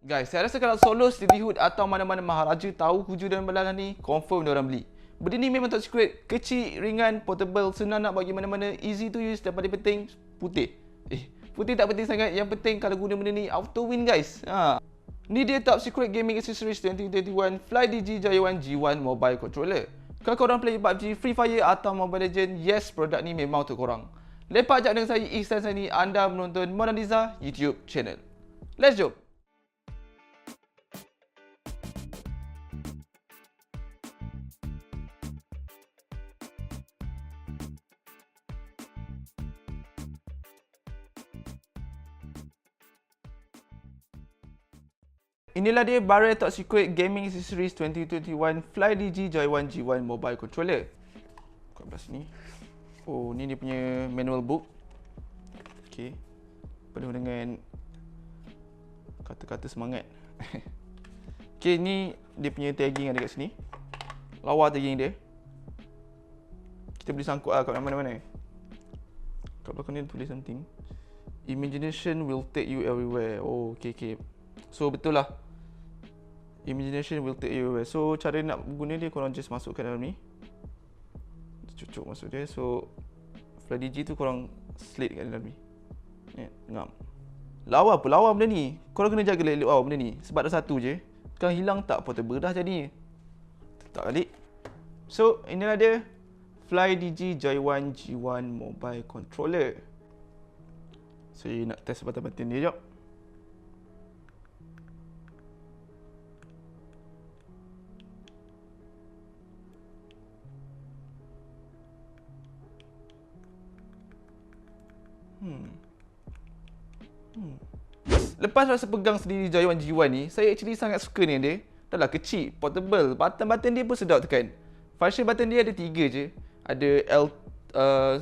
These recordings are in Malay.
Guys, saya rasa kalau Soloz Daddyhood atau mana-mana maharaja tahu kuju dan belalang ni, confirm dia orang beli. Benda ni memang top secret, kecil, ringan, portable, senang nak bagi mana-mana, easy to use dan paling penting, putih. Putih tak penting sangat, yang penting kalau guna benda ni, auto win guys. Ni dia top secret gaming accessories 2021 Flydigi Joyone Mobile Controller. Kalau korang play PUBG, Free Fire atau Mobile Legend, yes, produk ni memang untuk korang. Lepak jap dengan saya, Ihsan Sani, anda menonton Monaliza YouTube channel. Let's jump! Inilah dia Barang Top Secret Gaming Accessories 2021 Flydigi Joyone Mobile Controller. Kat belah sini. Oh, ni dia punya manual book. Okey. Penuh dengan kata-kata semangat. Okey, ni dia punya tagging ada kat sini. Lawa tagging dia. Kita boleh sangkut kat mana-mana. Kat belakang ni tulis something. Imagination will take you everywhere. Oh, okey. So betul lah. Imagination will take you everywhere. So cara nak guna dia, korang just masukkan dalam ni. Cucuk masuk dia. So Flydigi tu korang slate kat dalam ni. Ngam. Lawa apa? Lawa benda ni. Korang kena jaga elok benda ni. Sebab dah satu je. Kalau hilang tak portable dah jadinya. Letak balik. So inilah dia Flydigi Joyone Mobile Controller. So nak test batin-batin dia jap. Lepas rasa pegang sendiri Joyone ni, saya actually sangat suka ni dia. Dah lah kecil, portable, button dia pun sedap tekan. Function button dia ada 3 je. Ada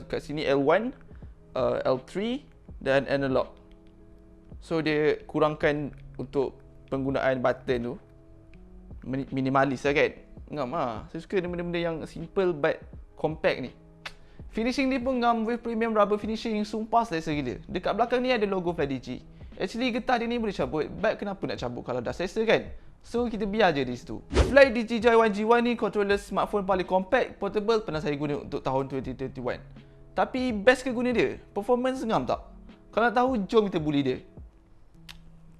kat sini L1, L3 dan analog. So dia kurangkan untuk penggunaan button tu. Minimalis lah kan. Ngam lah. Saya suka benda-benda yang simple but compact ni. Finishing dia pun ngam with premium rubber finishing, sumpah selesa gila. Dekat belakang ni ada logo Flydigi. Actually getah dia ni boleh cabut, but kenapa nak cabut kalau dah selesa kan? So kita biar je di situ. Flydigi Joyone ni controller smartphone paling compact, portable, pernah saya guna untuk tahun 2021. Tapi best ke guna dia? Performance ngam tak? Kalau nak tahu, jom kita bully dia.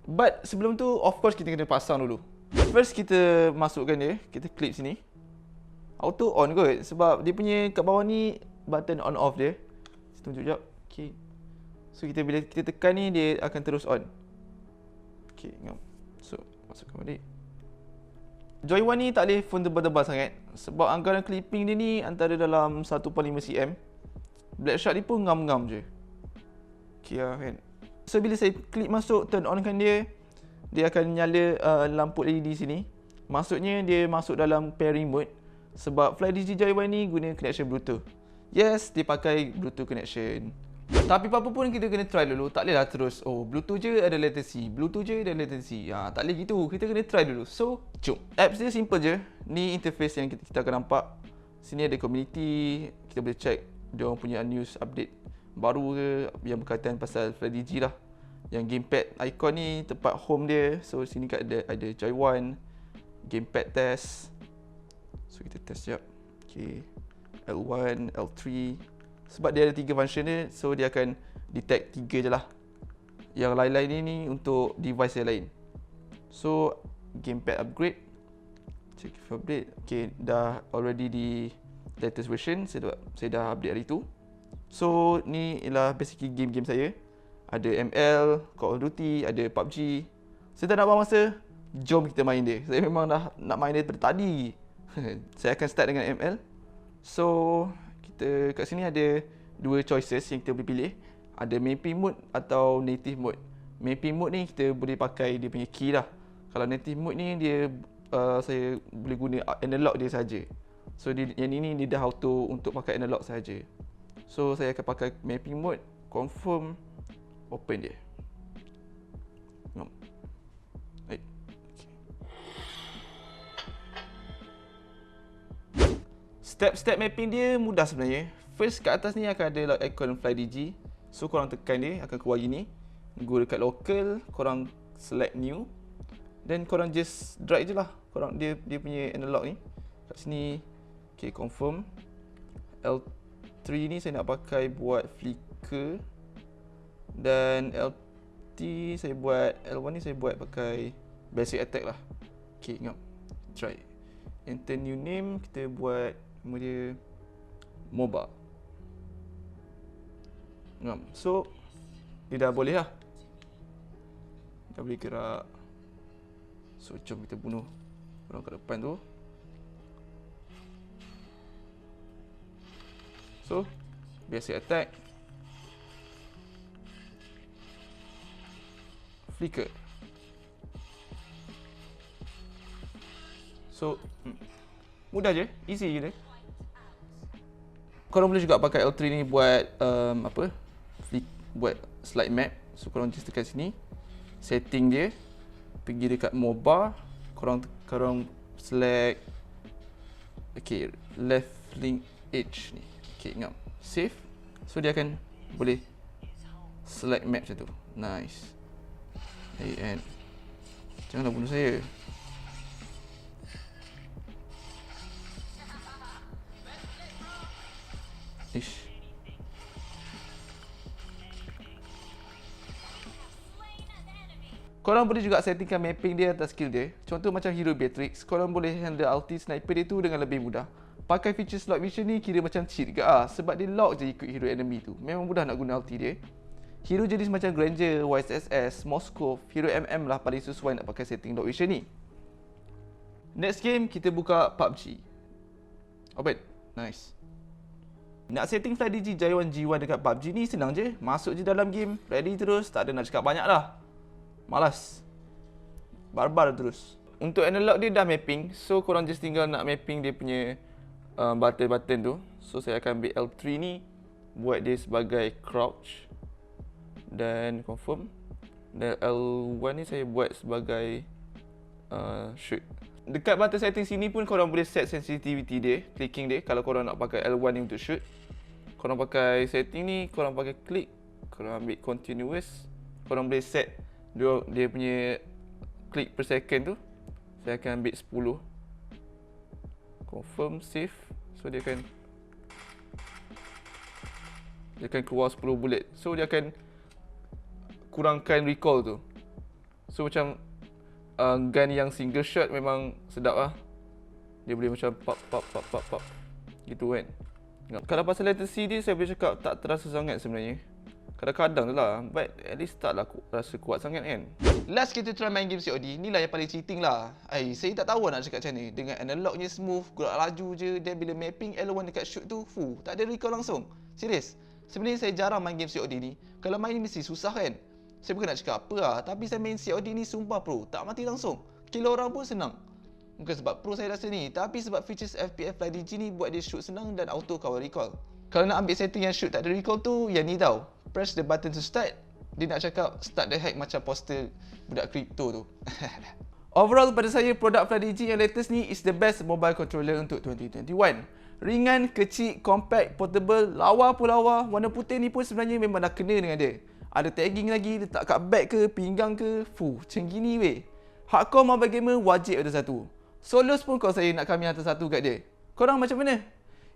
But sebelum tu, of course kita kena pasang dulu. First kita masukkan dia, kita clip sini. Auto on kot, sebab dia punya kat bawah ni button on off dia. Saya tunjuk jap. Okay. So bila kita tekan ni, dia akan terus on. Okay, ngam. So masukkan balik. Joyone ni tak boleh phone tebal-tebal sangat, sebab anggaran clipping dia ni antara dalam 1.5 cm. Black shot dia pun ngam-ngam je. Okay lah kan. So bila saya klik masuk, turn on kan dia, dia akan nyala lampu LED sini. Maksudnya dia masuk dalam pairing mode. Sebab Flydigi Joyone ni guna connection Bluetooth. Yes, dia pakai Bluetooth connection. Tapi apa pun kita kena try dulu. Tak boleh lah terus, oh Bluetooth je ada latency, Bluetooth je ada latency. Tak boleh gitu. Kita kena try dulu. So, jom. Apps dia simple je. Ni interface yang kita akan nampak. Sini ada community. Kita boleh check dia orang punya news update baru ke yang berkaitan pasal Flydigi lah. Yang gamepad icon ni tempat home dia. So sini kat ada Joyone, gamepad test. So kita test sekejap. Okay, L1, L3. Sebab dia ada 3 function dia, so dia akan detect 3 je lah. Yang lain-lain ni untuk device yang lain. So gamepad upgrade, check for update. Okay, dah already di latest version. Saya dah update hari tu. So ni ialah basically game-game saya. Ada ML, Call of Duty, ada PUBG. Saya tak nak buang masa, jom kita main dia. Saya memang dah nak main dia daripada tadi. Saya akan start dengan ML. So kita kat sini ada 2 choices yang kita boleh pilih. Ada mapping mode atau native mode. Mapping mode ni kita boleh pakai dia punya key lah. Kalau native mode ni dia saya boleh guna analog dia saja. So yang ini dia dah auto untuk pakai analog saja. So saya akan pakai mapping mode, confirm, open dia. Baik. Step-step mapping dia mudah sebenarnya. First kat atas ni akan ada icon Flydigi. So korang tekan dia, akan keluar gini. Go dekat local, korang select new. Then korang just drag je lah. Korang dia punya analog ni. Kat sini. Okay, confirm. L3 ni saya nak pakai buat flicker. Dan LT saya buat, L1 ni saya buat pakai basic attack lah. Okay, ingat. Try. Enter new name, kita buat nama dia mobile. Ingat. So, dia dah boleh lah. Dah boleh gerak. So, jom kita bunuh orang kat depan tu. So, basic attack. Flicker. So, mudah je, easy je dia. Korang boleh juga pakai L3 ni buat buat slide map. So korang just tekan sini, setting dia, pergi dekat mobile, korang select left link edge ni. Ingat, save. So dia akan boleh select map macam tu. Nice. And janganlah bunuh saya. Ish. Korang boleh juga settingkan mapping dia atas skill dia. Contoh macam hero Beatrix, korang boleh handle ulti sniper dia tu dengan lebih mudah. Pakai feature slot vision ni kira macam cheat ke sebab dia lock je ikut hero enemy tu. Memang mudah nak guna ulti dia. Hero jenis macam Granger, YSS, Moskov, hero MM lah paling sesuai nak pakai setting lock vision ni. Next game kita buka PUBG. Open. Nice. Nak setting Flydigi Joyone G1 dekat PUBG ni senang je. Masuk je dalam game, ready terus, tak ada nak cakap banyak lah. Malas. Barbar terus. Untuk analog dia dah mapping, so korang just tinggal nak mapping dia punya button-button tu. So saya akan ambil L3 ni, buat dia sebagai crouch dan confirm. Dan L1 ni saya buat sebagai shoot. Dekat button setting sini pun korang boleh set sensitivity dia, clicking dia. Kalau korang nak pakai L1 ni untuk shoot, korang pakai setting ni, korang pakai click, korang ambil continuous, korang boleh set dia punya klik per second tu. Saya akan ambil 10. Confirm, save. So dia akan keluar 10 bullet. So dia akan kurangkan recall tu. So macam gun yang single shot memang sedap lah. Dia boleh macam pop gitu kan. Kalau pasal latency dia, saya boleh cakap tak terasa sangat sebenarnya. Kadang-kadang tu lah, but at least taklah rasa kuat sangat kan. Last kita try main game COD, ni lah yang paling cheating lah. Saya tak tahu nak cakap macam ni. Dengan analognya smooth, gerak laju je. Dan bila mapping L1 dekat shoot tu, tak ada recall langsung. Serius. Sebenarnya saya jarang main game COD ni. Kalau main ni mesti susah kan. Saya bukan nak cakap apa lah, tapi saya main COD ni sumpah pro, tak mati langsung. Kill orang pun senang. Bukan sebab pro saya rasa ni, tapi sebab features FPS Flydigi ni buat dia shoot senang dan auto cover recall. Kalau nak ambil setting yang shoot tak ada recall tu, yang ni tau. Press the button to start. Dia nak cakap start the hack macam poster budak kripto tu. Overall pada saya produk Flydigi yang latest ni is the best mobile controller untuk 2021. Ringan, kecil, compact, portable, lawa pun lawa. Warna putih ni pun sebenarnya memang dah kena dengan dia. Ada tagging lagi, letak kat bag ke, pinggang ke. Macam gini weh. Hardcore mobile gamer wajib ada satu. Soloz pun kalau saya nak kami hantar satu kat dia. Korang macam mana?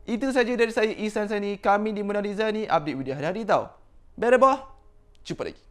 Itu saja dari saya Ihsan Sani. Kami di Monaliza ni update video hari-hari tau. Bye bye. Jumpa lagi.